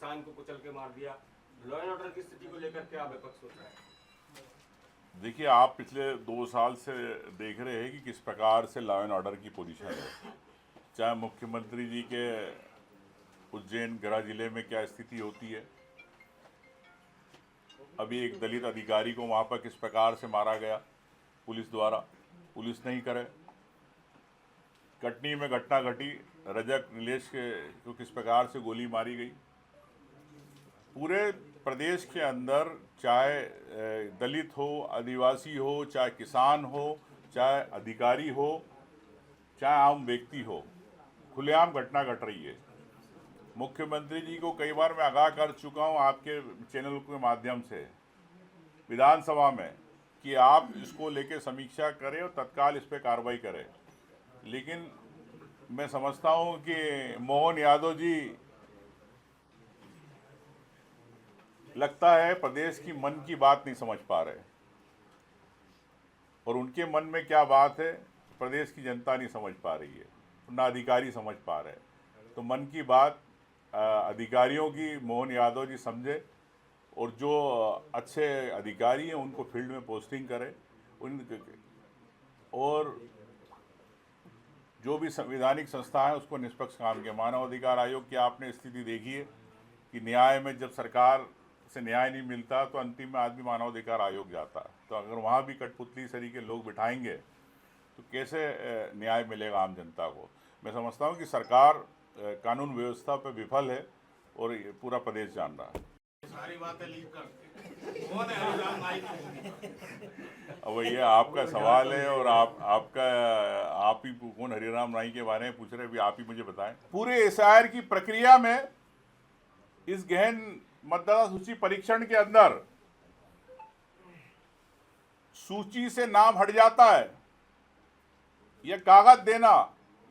किसान को कुचल के मार दिया। लॉ एंड ऑर्डर की स्थिति को लेकर क्या विपक्ष सोच रहा है? देखिए, आप पिछले 2 साल से देख रहे हैं कि किस प्रकार से लॉ एंड ऑर्डर की पोजीशन है। चाहे मुख्यमंत्री जी के उज्जैन गृह जिले में क्या स्थिति होती है, अभी एक दलित अधिकारी को वहाँ पर किस प्रकार से मारा गया पुलिस द्वारा, पुलिस नहीं करे। कटनी में घटना घटी, रजक नीलेश को किस प्रकार से गोली मारी गई। पूरे प्रदेश के अंदर चाहे दलित हो, आदिवासी हो, चाहे किसान हो, चाहे अधिकारी हो, चाहे आम व्यक्ति हो, खुलेआम घटना घट रही है। मुख्यमंत्री जी को कई बार मैं आगाह कर चुका हूं आपके चैनल के माध्यम से विधानसभा में कि आप इसको लेके समीक्षा करें और तत्काल इस पर कार्रवाई करें, लेकिन मैं समझता हूं कि मोहन यादव जी लगता है प्रदेश की मन की बात नहीं समझ पा रहे, और उनके मन में क्या बात है प्रदेश की जनता नहीं समझ पा रही है, ना अधिकारी समझ पा रहे। तो मन की बात अधिकारियों की मोहन यादव जी समझे, और जो अच्छे अधिकारी हैं उनको फील्ड में पोस्टिंग करें, और जो भी संवैधानिक संस्था है उसको निष्पक्ष काम के। मानव अधिकार आयोग की आपने स्थिति देखी है कि न्याय में जब सरकार से न्याय नहीं मिलता तो अंतिम में आदमी मानव अधिकार आयोग जाता है। तो अगर वहाँ भी कठपुतली सरी के लोग बिठाएंगे तो कैसे न्याय मिलेगा आम जनता को। मैं समझता हूँ कि सरकार कानून व्यवस्था पर विफल है और ये पूरा प्रदेश जान रहा है। सारी बातें लीक करते कौन है हरिराम नाईक? अब ये आपका सवाल है, और आप ही कौन हरिराम नाईक के बारे में पूछ रहे हैं, भी आप ही मुझे बताएं। पूरे एसआईआर की प्रक्रिया में इस गहन मतदाता सूची परीक्षण के अंदर सूची से नाम हट जाता है, यह कागज देना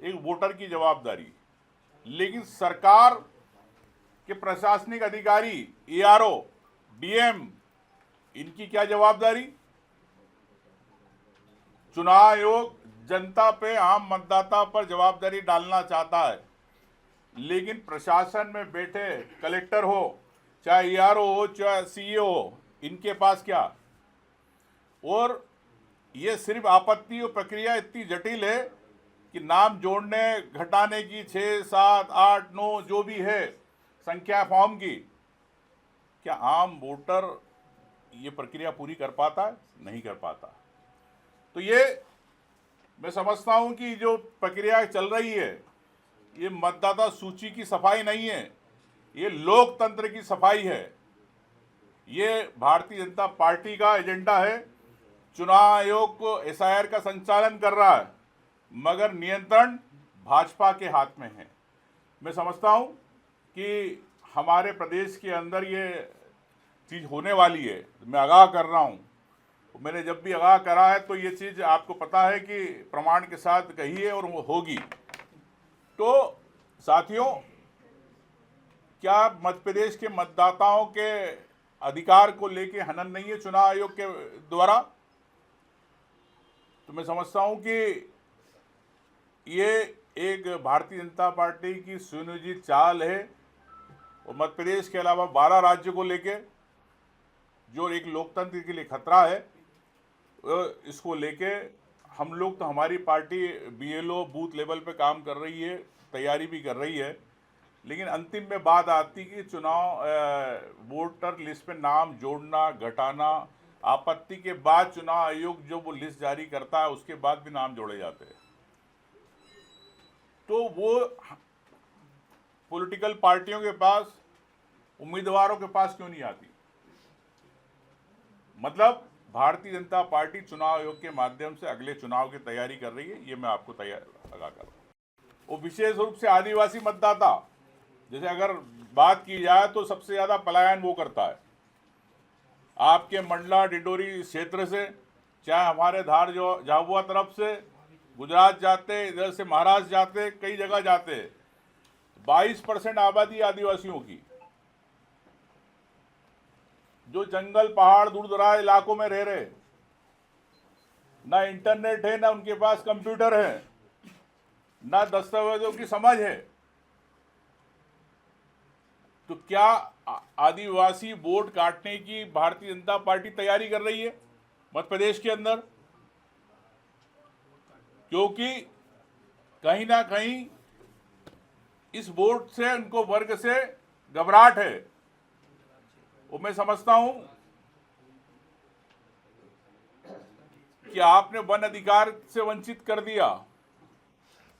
एक वोटर की जवाबदारी, लेकिन सरकार के प्रशासनिक अधिकारी, एआरओ, डीएम, इनकी क्या जवाबदारी। चुनाव आयोग जनता पे, आम मतदाता पर जवाबदारी डालना चाहता है, लेकिन प्रशासन में बैठे कलेक्टर हो, चाहे एआरओ हो, चाहे सीईओ हो, इनके पास क्या। और ये सिर्फ आपत्ति और प्रक्रिया इतनी जटिल है कि नाम जोड़ने घटाने की 6, 7, 8, 9 जो भी है संख्या फॉर्म की, क्या आम वोटर ये प्रक्रिया पूरी कर पाता है? नहीं कर पाता। तो ये मैं समझता हूं कि जो प्रक्रिया चल रही है ये मतदाता सूची की सफाई नहीं है, ये लोकतंत्र की सफाई है। ये भारतीय जनता पार्टी का एजेंडा है। चुनाव आयोग को एसआईआर का संचालन कर रहा है, मगर नियंत्रण भाजपा के हाथ में है। मैं समझता हूं कि हमारे प्रदेश के अंदर ये चीज़ होने वाली है। मैं आगाह कर रहा हूं, मैंने जब भी आगाह करा है तो ये चीज़ आपको पता है कि प्रमाण के साथ कही है और वो होगी। तो साथियों, क्या मध्य प्रदेश के मतदाताओं के अधिकार को लेके हनन नहीं है चुनाव आयोग के द्वारा? तो मैं समझता हूं कि ये एक भारतीय जनता पार्टी की सुनियोजित चाल है, और मध्य प्रदेश के अलावा 12 राज्यों को लेके जो एक लोकतंत्र के लिए खतरा है, इसको लेके हम लोग, तो हमारी पार्टी बीएलओ बूथ लेवल पे काम कर रही है, तैयारी भी कर रही है, लेकिन अंतिम में बात आती कि चुनाव वोटर लिस्ट पे नाम जोड़ना घटाना, आपत्ति के बाद चुनाव आयोग जो वो लिस्ट जारी करता है उसके बाद भी नाम जोड़े जाते हैं। तो वो पॉलिटिकल पार्टियों के पास, उम्मीदवारों के पास क्यों नहीं आती? मतलब भारतीय जनता पार्टी चुनाव आयोग के माध्यम से अगले चुनाव की तैयारी कर रही है, ये मैं आपको आगाह कर रहा हूँ। वो विशेष रूप से आदिवासी मतदाता, जैसे अगर बात की जाए तो सबसे ज़्यादा पलायन वो करता है आपके मंडला डिंडोरी क्षेत्र से, चाहे हमारे धार जो झाबुआ तरफ से गुजरात जाते, इधर से महाराष्ट्र जाते, कई जगह जाते। 22% आबादी आदिवासियों की, जो जंगल पहाड़ दूर दराज इलाकों में रह रहे, ना इंटरनेट है, ना उनके पास कंप्यूटर है, ना दस्तावेजों की समझ है। तो क्या आदिवासी वोट काटने की भारतीय जनता पार्टी तैयारी कर रही है मध्य प्रदेश के अंदर? क्योंकि कहीं ना कहीं इस वोट से उनको वर्ग से घबराहट है। वो मैं समझता हूं कि आपने वन अधिकार से वंचित कर दिया,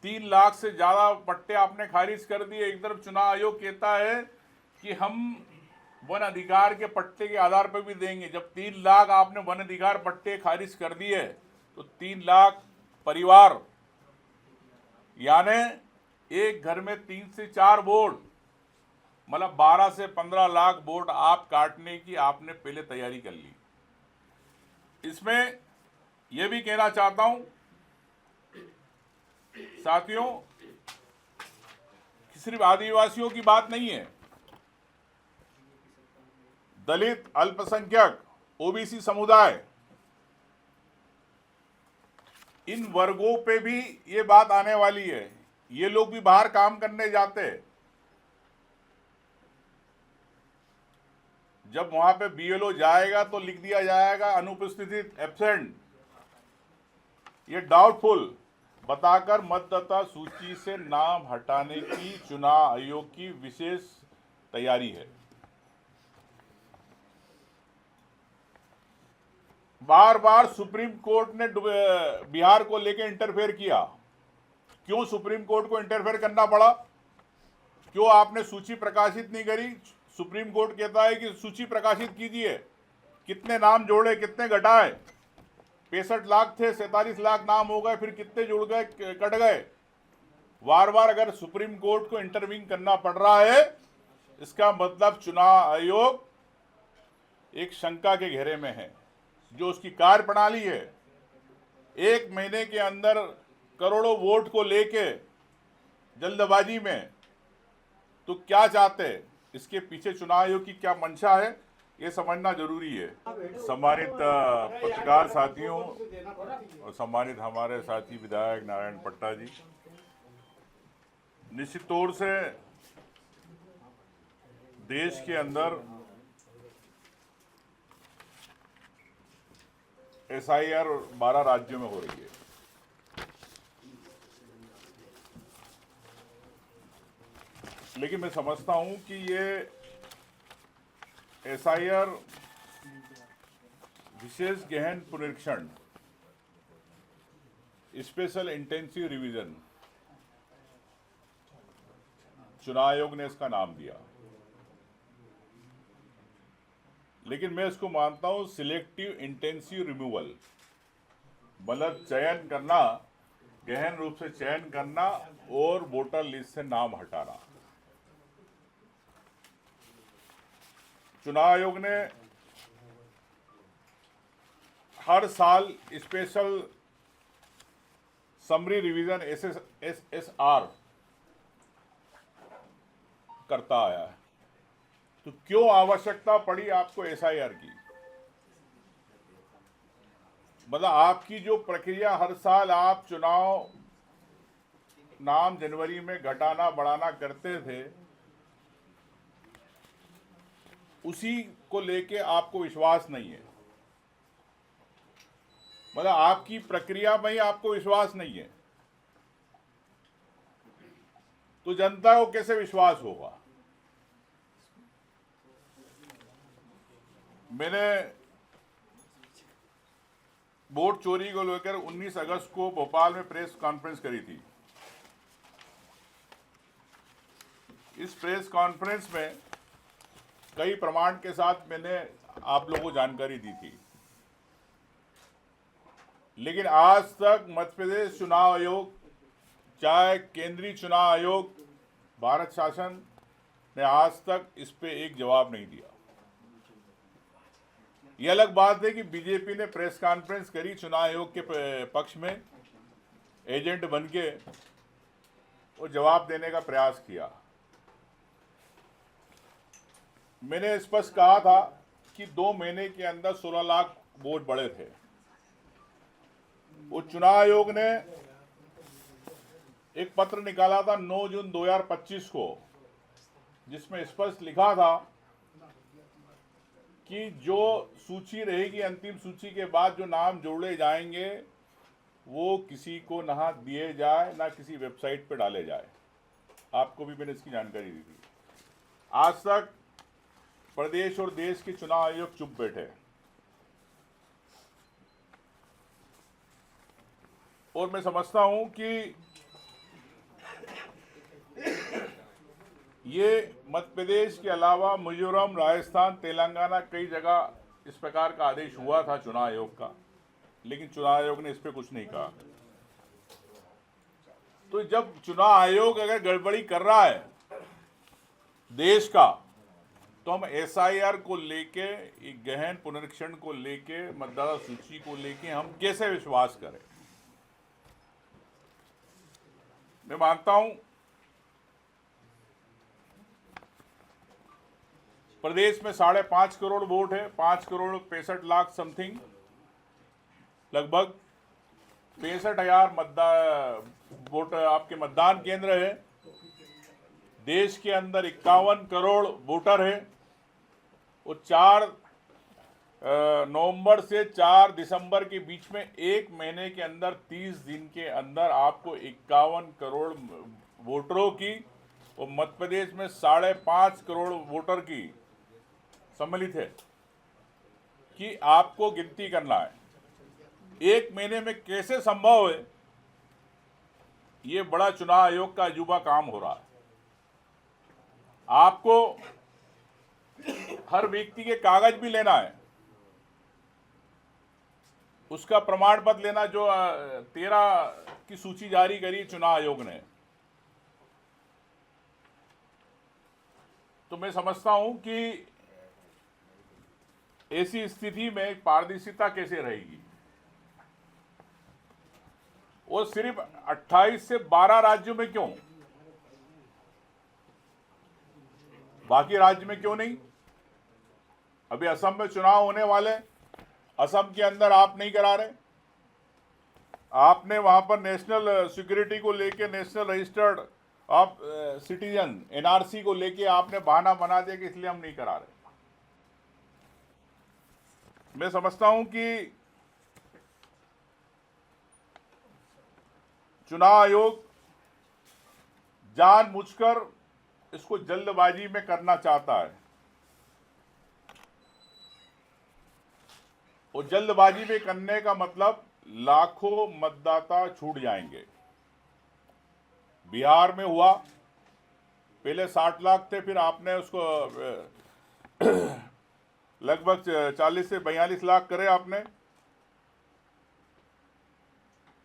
3 लाख से ज्यादा पट्टे आपने खारिज कर दिए। एक तरफ चुनाव आयोग कहता है कि हम वन अधिकार के पट्टे के आधार पर भी देंगे। जब 3 लाख आपने वन अधिकार पट्टे खारिज कर दिए तो 3 लाख परिवार यानी एक घर में 3 से 4 वोट, मतलब 12 से 15 लाख वोट आप काटने की आपने पहले तैयारी कर ली। इसमें यह भी कहना चाहता हूं साथियों कि सिर्फ आदिवासियों की बात नहीं है, दलित, अल्पसंख्यक, ओबीसी समुदाय, इन वर्गों पे भी ये बात आने वाली है। ये लोग भी बाहर काम करने जाते हैं, जब वहां पे बीएलओ जाएगा तो लिख दिया जाएगा अनुपस्थित, एब्सेंट, ये डाउटफुल बताकर मतदाता सूची से नाम हटाने की चुनाव आयोग की विशेष तैयारी है। बार बार सुप्रीम कोर्ट ने बिहार को लेकर इंटरफेयर किया। क्यों सुप्रीम कोर्ट को इंटरफेयर करना पड़ा? क्यों आपने सूची प्रकाशित नहीं करी? सुप्रीम कोर्ट कहता है कि सूची प्रकाशित कीजिए, कितने नाम जोड़े, कितने घटाए। 65 लाख थे, 47 लाख नाम हो गए, फिर कितने जुड़ गए, कट गए। बार बार अगर सुप्रीम कोर्ट को इंटरवीन करना पड़ रहा है, इसका मतलब चुनाव आयोग एक शंका के घेरे में है। जो उसकी कार्य प्रणाली है, 1 महीने के अंदर करोड़ों वोट को लेके जल्दबाजी में, तो क्या चाहते हैं? इसके पीछे चुनाव आयोग की क्या मंशा है, ये समझना जरूरी है। सम्मानित पत्रकार साथियों और सम्मानित हमारे साथी विधायक नारायण पट्टा जी, निश्चित तौर से देश के अंदर SIR 12 राज्यों में हो रही है। लेकिन मैं समझता हूं कि ये SIR विशेष गहन पुनरीक्षण, स्पेशल इंटेंसिव रिवीजन, चुनाव आयोग ने इसका नाम दिया। लेकिन मैं इसको मानता हूं सिलेक्टिव इंटेंसिव रिमूवल, मतलब चयन करना, गहन रूप से चयन करना और वोटर लिस्ट से नाम हटाना। चुनाव आयोग ने हर साल स्पेशल समरी रिवीजन SSR करता आया है। तो क्यों आवश्यकता पड़ी आपको SIR की? मतलब आपकी जो प्रक्रिया हर साल आप चुनाव नाम जनवरी में घटाना बढ़ाना करते थे, उसी को लेके आपको विश्वास नहीं है। मतलब आपकी प्रक्रिया में ही आपको विश्वास नहीं है, तो जनता को कैसे विश्वास होगा? मैंने वोट चोरी को लेकर 19 अगस्त को भोपाल में प्रेस कॉन्फ्रेंस करी थी। इस प्रेस कॉन्फ्रेंस में कई प्रमाण के साथ मैंने आप लोगों को जानकारी दी थी। लेकिन आज तक मध्य प्रदेश चुनाव आयोग, चाहे केंद्रीय चुनाव आयोग, भारत शासन ने आज तक इस पे एक जवाब नहीं दिया। यह अलग बात है कि बीजेपी ने प्रेस कॉन्फ्रेंस करी, चुनाव आयोग के पक्ष में एजेंट बनके वो जवाब देने का प्रयास किया। मैंने स्पष्ट कहा था कि 2 महीने के अंदर 16 लाख वोट बढ़े थे। वो चुनाव आयोग ने एक पत्र निकाला था 9 जून 2025 को, जिसमें स्पष्ट लिखा था कि जो सूची रहेगी, अंतिम सूची के बाद जो नाम जोड़े जाएंगे वो किसी को ना दिए जाए, ना किसी वेबसाइट पर डाले जाए। आपको भी मैंने इसकी जानकारी दी थी। आज तक प्रदेश और देश के चुनाव आयोग चुप बैठे और मैं समझता हूं कि ये मध्य प्रदेश के अलावा मिजोरम, राजस्थान, तेलंगाना कई जगह इस प्रकार का आदेश हुआ था चुनाव आयोग का, लेकिन चुनाव आयोग ने इस पर कुछ नहीं कहा। तो जब चुनाव आयोग अगर गड़बड़ी कर रहा है देश का, तो हम एसआईआर को लेके, एक गहन पुनरीक्षण को लेके, मतदाता सूची को लेके हम कैसे विश्वास करें? मैं मानता हूं प्रदेश में 5.5 करोड़ वोट है, 5 करोड़ 65 लाख समथिंग, लगभग 65,000 वोट आपके मतदान केंद्र है। देश के अंदर 51 करोड़ वोटर है और 4 नवंबर से 4 दिसंबर के बीच में एक महीने के अंदर 30 दिन के अंदर आपको 51 करोड़ वोटरों की और मध्य प्रदेश में 5.5 करोड़ वोटर की सम्मिलित है कि आपको गिनती करना है। एक महीने में कैसे संभव है? ये बड़ा चुनाव आयोग का अजूबा काम हो रहा है। आपको हर व्यक्ति के कागज भी लेना है, उसका प्रमाण पत्र लेना, जो 13 की सूची जारी करी चुनाव आयोग ने। तो मैं समझता हूं कि ऐसी स्थिति में पारदर्शिता कैसे रहेगी? और सिर्फ 28 से 12 राज्यों में क्यों? बाकी राज्य में क्यों नहीं? अभी असम में चुनाव होने वाले, असम के अंदर आप नहीं करा रहे। आपने वहां पर नेशनल सिक्योरिटी को लेके, national registered of citizen NRC को लेके आपने बहाना बना दिया कि इसलिए हम नहीं करा रहे। मैं समझता हूं कि चुनाव आयोग जानबूझकर इसको जल्दबाजी में करना चाहता है और जल्दबाजी में करने का मतलब लाखों मतदाता छूट जाएंगे। बिहार में हुआ, पहले 60 लाख थे, फिर आपने उसको लगभग 40 से 42 लाख करे आपने।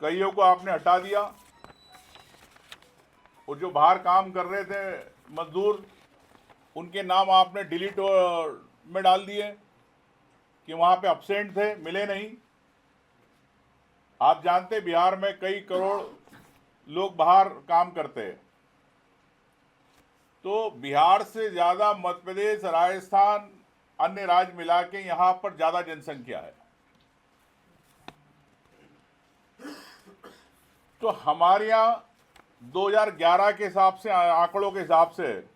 कईयों को आपने हटा दिया और जो बाहर काम कर रहे थे मजदूर, उनके नाम आपने डिलीट में डाल दिए कि वहां पे अब्सेंट थे, मिले नहीं। आप जानते बिहार में कई करोड़ लोग बाहर काम करते हैं। तो बिहार से ज्यादा मध्य प्रदेश, राजस्थान, अन्य राज्य मिला के यहां पर ज्यादा जनसंख्या है। तो हमारे यहां 2011 के हिसाब से, आंकड़ों के हिसाब से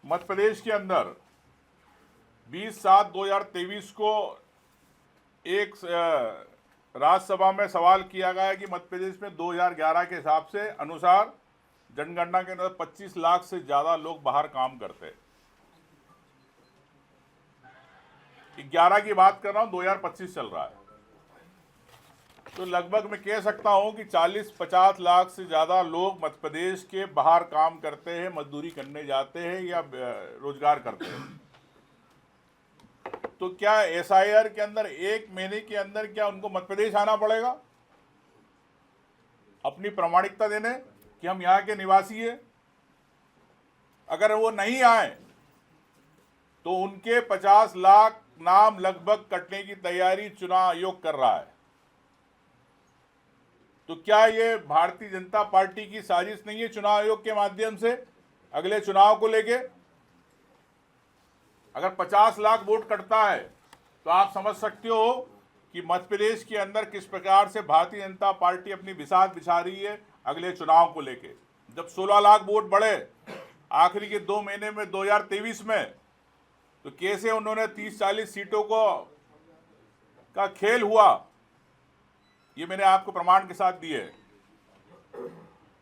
मध्य प्रदेश के अंदर 20/7/2023 को एक राज्यसभा में सवाल किया गया है कि मध्य प्रदेश में 2011 के हिसाब से अनुसार जनगणना के अंदर 25 लाख से ज्यादा लोग बाहर काम करते हैं। 11 की बात कर रहा हूं, 2025 चल रहा है। तो लगभग मैं कह सकता हूं कि 40-50 लाख से ज्यादा लोग मध्य प्रदेश के बाहर काम करते हैं, मजदूरी करने जाते हैं या रोजगार करते हैं। तो क्या एसआईआर के अंदर एक महीने के अंदर क्या उनको मध्य प्रदेश आना पड़ेगा अपनी प्रामाणिकता देने कि हम यहाँ के निवासी हैं? अगर वो नहीं आए तो उनके 50 लाख नाम लगभग कटने की तैयारी चुनाव आयोग कर रहा है। तो क्या ये भारतीय जनता पार्टी की साजिश नहीं है चुनाव आयोग के माध्यम से अगले चुनाव को लेके? अगर 50 लाख वोट कटता है तो आप समझ सकते हो कि मध्य प्रदेश के अंदर किस प्रकार से भारतीय जनता पार्टी अपनी बिसात बिछा रही है अगले चुनाव को लेके। जब 16 लाख वोट बढ़े, आखिरी के 2 महीने में 2023 में, तो कैसे उन्होंने 30-40 सीटों का खेल हुआ, ये मैंने आपको प्रमाण के साथ दिए।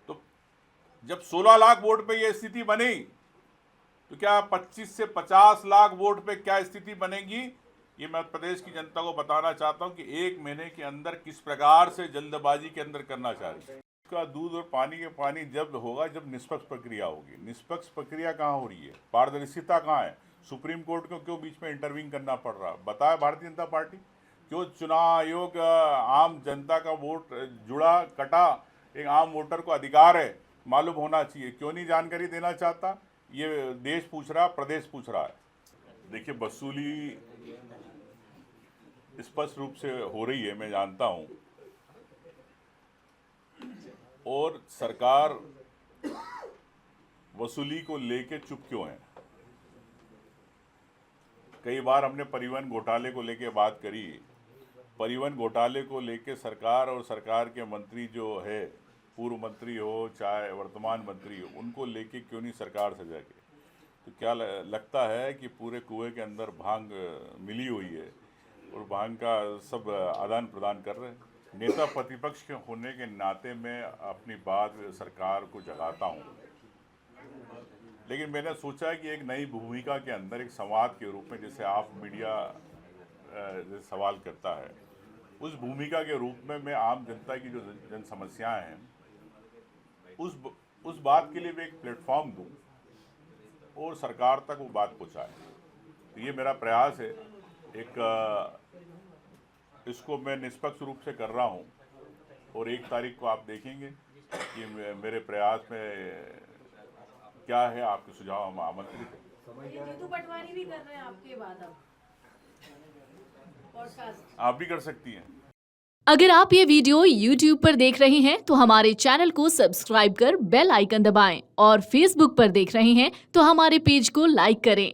तो जब 16 लाख वोट पे ये स्थिति बनी, तो क्या 25 से 50 लाख वोट पे क्या स्थिति बनेगी, ये मैं प्रदेश की जनता को बताना चाहता हूं कि 1 महीने के अंदर किस प्रकार से जल्दबाजी के अंदर करना चाह रही है। इसका दूध और पानी के पानी जब होगा जब निष्पक्ष प्रक्रिया होगी। निष्पक्ष प्रक्रिया कहाँ हो रही है, पारदर्शिता कहाँ है? सुप्रीम कोर्ट को क्यों बीच में इंटरवीन करना पड़ रहा? बताए भारतीय जनता पार्टी क्यों चुनाव आयोग आम जनता का वोट जुड़ा कटा एक आम वोटर को अधिकार है, मालूम होना चाहिए, क्यों नहीं जानकारी देना चाहता? ये देश पूछ रहा, प्रदेश पूछ रहा है। देखिए, वसूली स्पष्ट रूप से हो रही है, मैं जानता हूं, और सरकार वसूली को लेके चुप क्यों है? कई बार हमने परिवहन घोटाले को लेके बात करी। परिवहन घोटाले को लेके सरकार और सरकार के मंत्री जो है, पूर्व मंत्री हो चाहे वर्तमान मंत्री हो, उनको लेके क्यों नहीं सरकार सजग? तो क्या लगता है कि पूरे कुएं के अंदर भांग मिली हुई है और भांग का सब आदान प्रदान कर रहे हैं? नेता प्रतिपक्ष के होने के नाते मैं अपनी बात सरकार को जगाता हूं, लेकिन मैंने सोचा कि एक नई भूमिका के अंदर एक संवाद के रूप में, जैसे आप मीडिया सवाल करता है, उस भूमिका के रूप में मैं आम जनता की जो जन समस्याएं हैं उस बात के लिए मैं एक प्लेटफॉर्म दूं और सरकार तक वो बात पहुंचाए। तो ये मेरा प्रयास है। इसको मैं निष्पक्ष रूप से कर रहा हूं और 1 तारीख को आप देखेंगे कि मेरे प्रयास में क्या है। आपके सुझाव हम आमंत्रित हैं। जीतू पटवारी भी कर रहे हैं आपके बाद, अब पॉडकास्ट आप भी कर सकती हैं। अगर आप ये वीडियो YouTube पर देख रहे हैं तो हमारे चैनल को सब्सक्राइब कर बेल आइकन दबाएं, और Facebook पर देख रहे हैं तो हमारे पेज को लाइक करें।